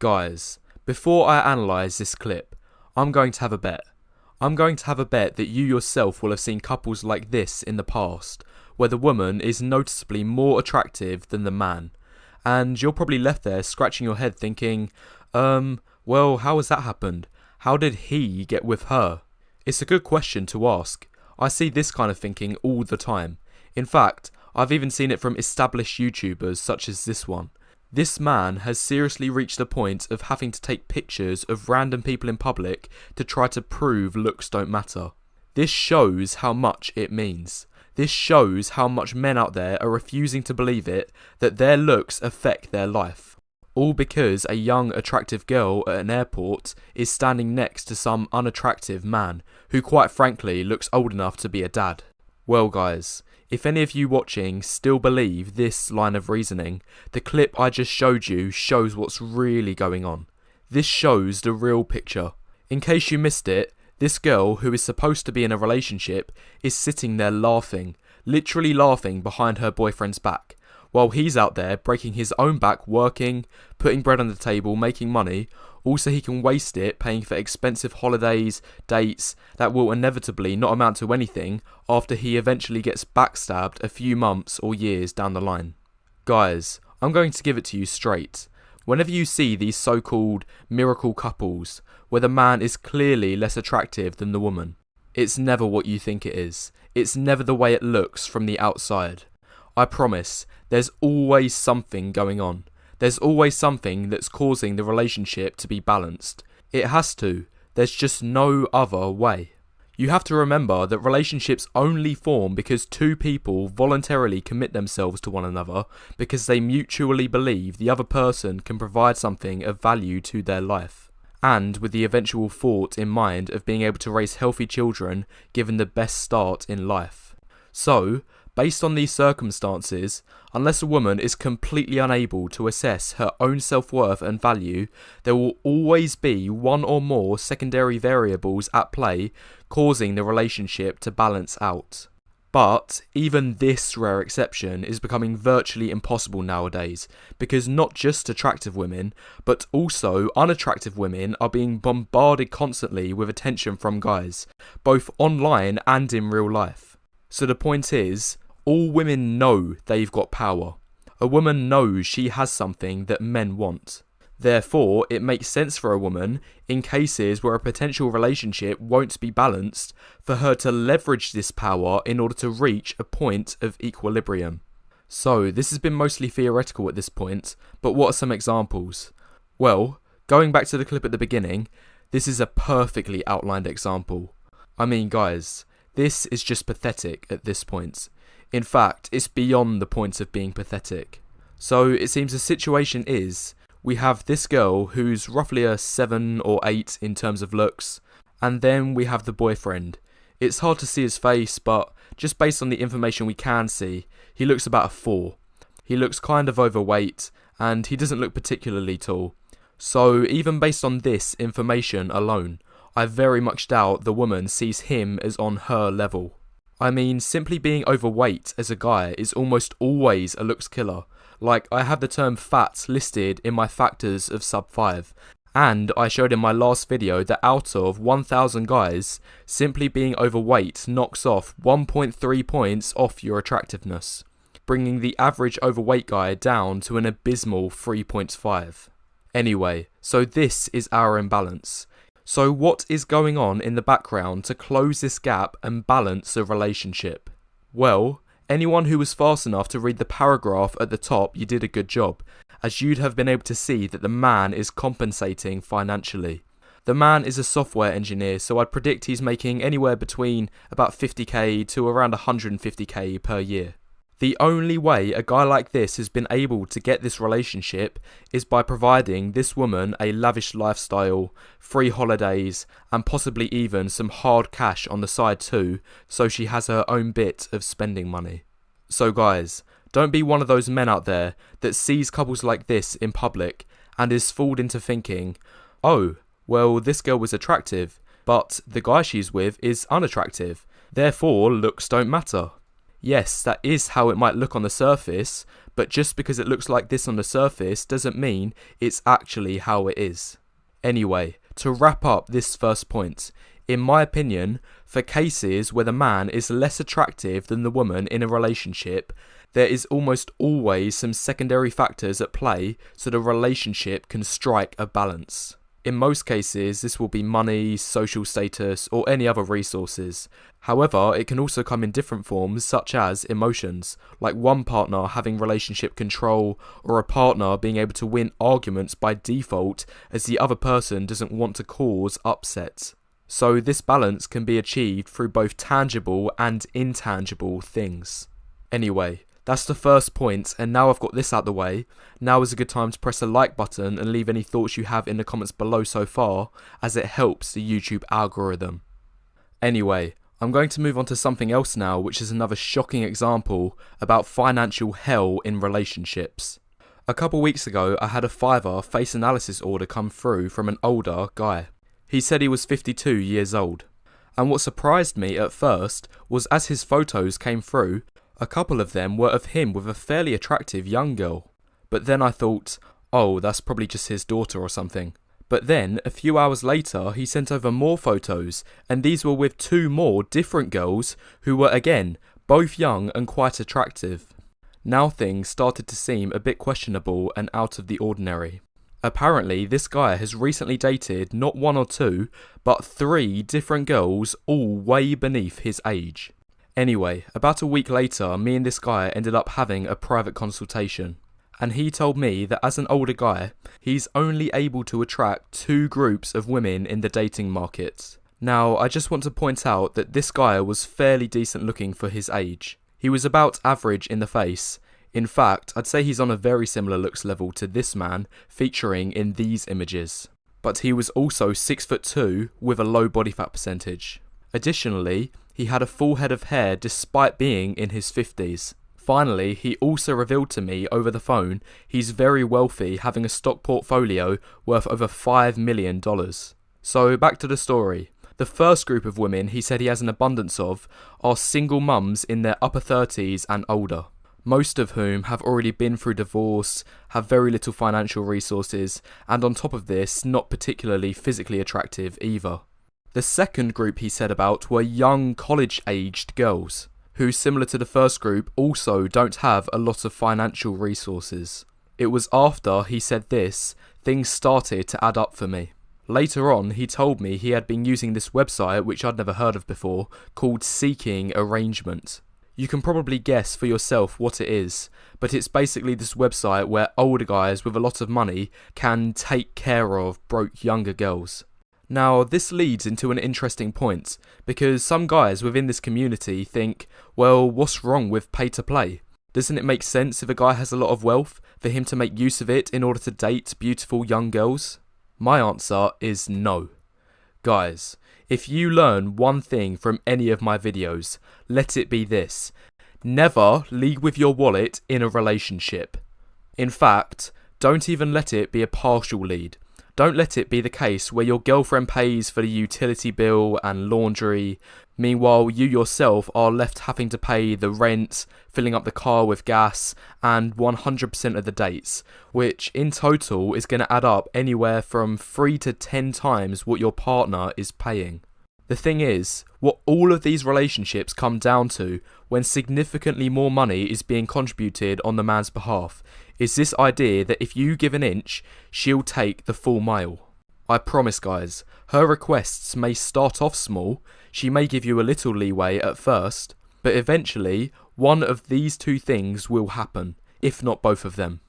Guys, before I analyse this clip, I'm going to have a bet. I'm going to have a bet that you yourself will have seen couples like this in the past, where the woman is noticeably more attractive than the man. And you're probably left there scratching your head thinking, well, how has that happened? How did he get with her? It's a good question to ask. I see this kind of thinking all the time. In fact, I've even seen it from established YouTubers such as this one. This man has seriously reached the point of having to take pictures of random people in public to try to prove looks don't matter. This shows how much it means. This shows how much men out there are refusing to believe it, that their looks affect their life. All because a young attractive girl at an airport is standing next to some unattractive man who quite frankly looks old enough to be a dad. Well guys, if any of you watching still believe this line of reasoning, the clip I just showed you shows what's really going on. This shows the real picture. In case you missed it, this girl who is supposed to be in a relationship is sitting there laughing, literally laughing behind her boyfriend's back, while he's out there breaking his own back working, putting bread on the table, making money. Also he can waste it paying for expensive holidays, dates that will inevitably not amount to anything after he eventually gets backstabbed a few months or years down the line. Guys, I'm going to give it to you straight. Whenever you see these so-called miracle couples, where the man is clearly less attractive than the woman, it's never what you think it is. It's never the way it looks from the outside. I promise, there's always something going on. There's always something that's causing the relationship to be balanced. It has to. There's just no other way. You have to remember that relationships only form because two people voluntarily commit themselves to one another because they mutually believe the other person can provide something of value to their life, and with the eventual thought in mind of being able to raise healthy children given the best start in life. So, based on these circumstances, unless a woman is completely unable to assess her own self-worth and value, there will always be one or more secondary variables at play causing the relationship to balance out. But even this rare exception is becoming virtually impossible nowadays, because not just attractive women, but also unattractive women are being bombarded constantly with attention from guys, both online and in real life. So the point is, all women know they've got power. A woman knows she has something that men want. Therefore, it makes sense for a woman, in cases where a potential relationship won't be balanced, for her to leverage this power in order to reach a point of equilibrium. So, this has been mostly theoretical at this point, but what are some examples? Well, going back to the clip at the beginning, this is a perfectly outlined example. I mean, guys, this is just pathetic at this point. In fact, it's beyond the point of being pathetic. So it seems the situation is, we have this girl who's roughly a 7 or 8 in terms of looks, and then we have the boyfriend. It's hard to see his face, but just based on the information we can see, he looks about a 4. He looks kind of overweight, and he doesn't look particularly tall. So even based on this information alone, I very much doubt the woman sees him as on her level. I mean, simply being overweight as a guy is almost always a looks killer. Like, I have the term fat listed in my factors of sub 5, and I showed in my last video that out of 1,000 guys, simply being overweight knocks off 1.3 points off your attractiveness, bringing the average overweight guy down to an abysmal 3.5. Anyway, so this is our imbalance. So what is going on in the background to close this gap and balance the relationship? Well, anyone who was fast enough to read the paragraph at the top, you did a good job, as you'd have been able to see that the man is compensating financially. The man is a software engineer, so I'd predict he's making anywhere between about 50k to around 150k per year. The only way a guy like this has been able to get this relationship is by providing this woman a lavish lifestyle, free holidays, and possibly even some hard cash on the side too, so she has her own bit of spending money. So guys, don't be one of those men out there that sees couples like this in public and is fooled into thinking, oh, well, this girl was attractive, but the guy she's with is unattractive, therefore looks don't matter. Yes, that is how it might look on the surface, but just because it looks like this on the surface doesn't mean it's actually how it is. Anyway, to wrap up this first point, in my opinion, for cases where the man is less attractive than the woman in a relationship, there is almost always some secondary factors at play so the relationship can strike a balance. In most cases, this will be money, social status, or any other resources. However, it can also come in different forms, such as emotions, like one partner having relationship control, or a partner being able to win arguments by default as the other person doesn't want to cause upset. So this balance can be achieved through both tangible and intangible things. Anyway, that's the first point, and now I've got this out the way, now is a good time to press the like button and leave any thoughts you have in the comments below so far, as it helps the YouTube algorithm. Anyway, I'm going to move on to something else now, which is another shocking example about financial hell in relationships. A couple weeks ago, I had a Fiverr face analysis order come through from an older guy. He said he was 52 years old. And what surprised me at first was as his photos came through, a couple of them were of him with a fairly attractive young girl. But then I thought, oh, that's probably just his daughter or something. But then, a few hours later, he sent over more photos, and these were with two more different girls who were again, both young and quite attractive. Now things started to seem a bit questionable and out of the ordinary. Apparently, this guy has recently dated not one or two, but 3 different girls, all way beneath his age. Anyway, about a week later, me and this guy ended up having a private consultation. And he told me that as an older guy, he's only able to attract 2 groups of women in the dating market. Now, I just want to point out that this guy was fairly decent looking for his age. He was about average in the face. In fact, I'd say he's on a very similar looks level to this man featuring in these images. But he was also 6'2" with a low body fat percentage. Additionally, he had a full head of hair despite being in his 50s. Finally, he also revealed to me over the phone he's very wealthy, having a stock portfolio worth over $5 million. So back to the story. The first group of women he said he has an abundance of are single mums in their upper 30s and older, most of whom have already been through divorce, have very little financial resources, and on top of this, not particularly physically attractive either. The second group he said about were young college-aged girls, who, similar to the first group, also don't have a lot of financial resources. It was after he said this, things started to add up for me. Later on, he told me he had been using this website, which I'd never heard of before, called Seeking Arrangement. You can probably guess for yourself what it is, but it's basically this website where older guys with a lot of money can take care of broke younger girls. Now, this leads into an interesting point, because some guys within this community think, well, what's wrong with pay to play? Doesn't it make sense if a guy has a lot of wealth for him to make use of it in order to date beautiful young girls? My answer is no. Guys, if you learn one thing from any of my videos, let it be this: never lead with your wallet in a relationship. In fact, don't even let it be a partial lead. Don't let it be the case where your girlfriend pays for the utility bill and laundry, meanwhile you yourself are left having to pay the rent, filling up the car with gas, and 100% of the dates, which in total is going to add up anywhere from 3 to 10 times what your partner is paying. The thing is, what all of these relationships come down to, when significantly more money is being contributed on the man's behalf, is this idea that if you give an inch, she'll take the full mile. I promise guys, her requests may start off small, she may give you a little leeway at first, but eventually, one of these 2 things will happen, if not both of them.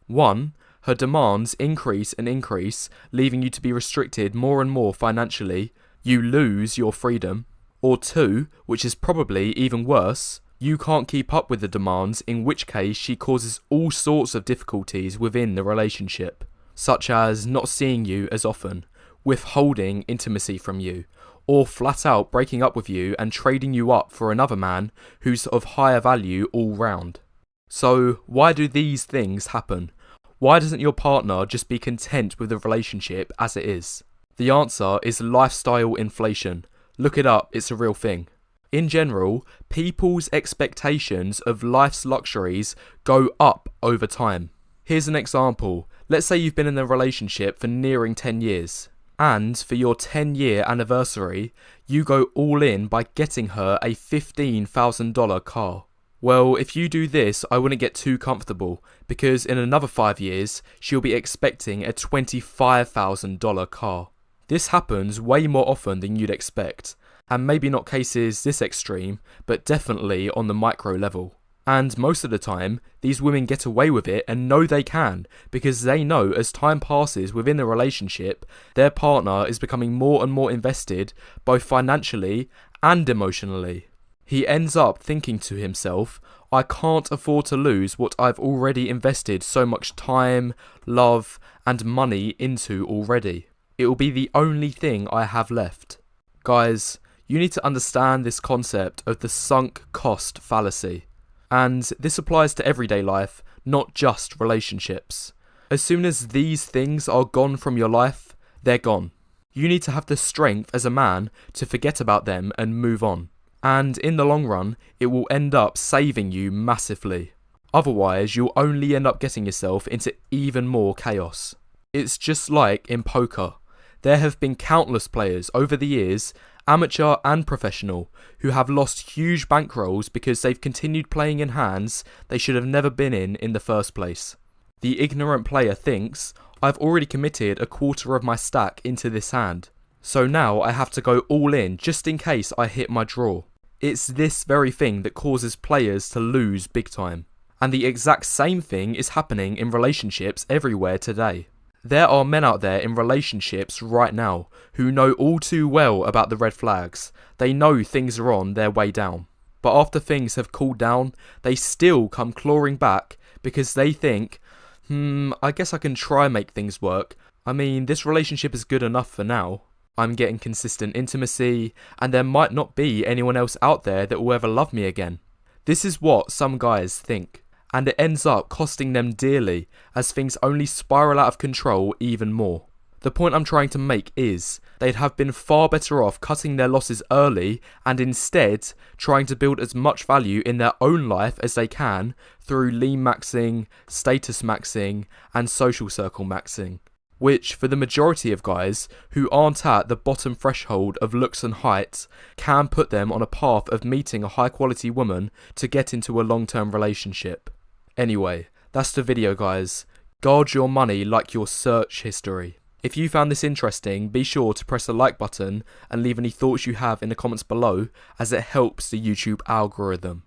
1, her demands increase and increase, leaving you to be restricted more and more financially. You lose your freedom. Or 2, which is probably even worse, you can't keep up with the demands, in which case she causes all sorts of difficulties within the relationship, such as not seeing you as often, withholding intimacy from you, or flat out breaking up with you and trading you up for another man who's of higher value all round. So why do these things happen? Why doesn't your partner just be content with the relationship as it is? The answer is lifestyle inflation. Look it up, it's a real thing. In general, people's expectations of life's luxuries go up over time. Here's an example. Let's say you've been in a relationship for nearing 10 years. And for your 10-year anniversary, you go all in by getting her a $15,000 car. Well, if you do this, I wouldn't get too comfortable, because in another 5 years, she'll be expecting a $25,000 car. This happens way more often than you'd expect, and maybe not cases this extreme, but definitely on the micro level. And most of the time, these women get away with it and know they can, because they know as time passes within the relationship, their partner is becoming more and more invested, both financially and emotionally. He ends up thinking to himself, I can't afford to lose what I've already invested so much time, love, and money into already. It will be the only thing I have left. Guys, you need to understand this concept of the sunk cost fallacy. And this applies to everyday life, not just relationships. As soon as these things are gone from your life, they're gone. You need to have the strength as a man to forget about them and move on. And in the long run, it will end up saving you massively. Otherwise, you'll only end up getting yourself into even more chaos. It's just like in poker. There have been countless players over the years, amateur and professional, who have lost huge bankrolls because they've continued playing in hands they should have never been in the first place. The ignorant player thinks, I've already committed a quarter of my stack into this hand, so now I have to go all in just in case I hit my draw. It's this very thing that causes players to lose big time. And the exact same thing is happening in relationships everywhere today. There are men out there in relationships right now who know all too well about the red flags. They know things are on their way down. But after things have cooled down, they still come clawing back because they think, I guess I can try make things work. I mean, this relationship is good enough for now. I'm getting consistent intimacy, and there might not be anyone else out there that will ever love me again. This is what some guys think. And it ends up costing them dearly as things only spiral out of control even more. The point I'm trying to make is they'd have been far better off cutting their losses early and instead trying to build as much value in their own life as they can through lean maxing, status maxing, and social circle maxing. Which, for the majority of guys who aren't at the bottom threshold of looks and height, can put them on a path of meeting a high quality woman to get into a long-term relationship. Anyway, that's the video, guys. Guard your money like your search history. If you found this interesting, be sure to press the like button and leave any thoughts you have in the comments below, as it helps the YouTube algorithm.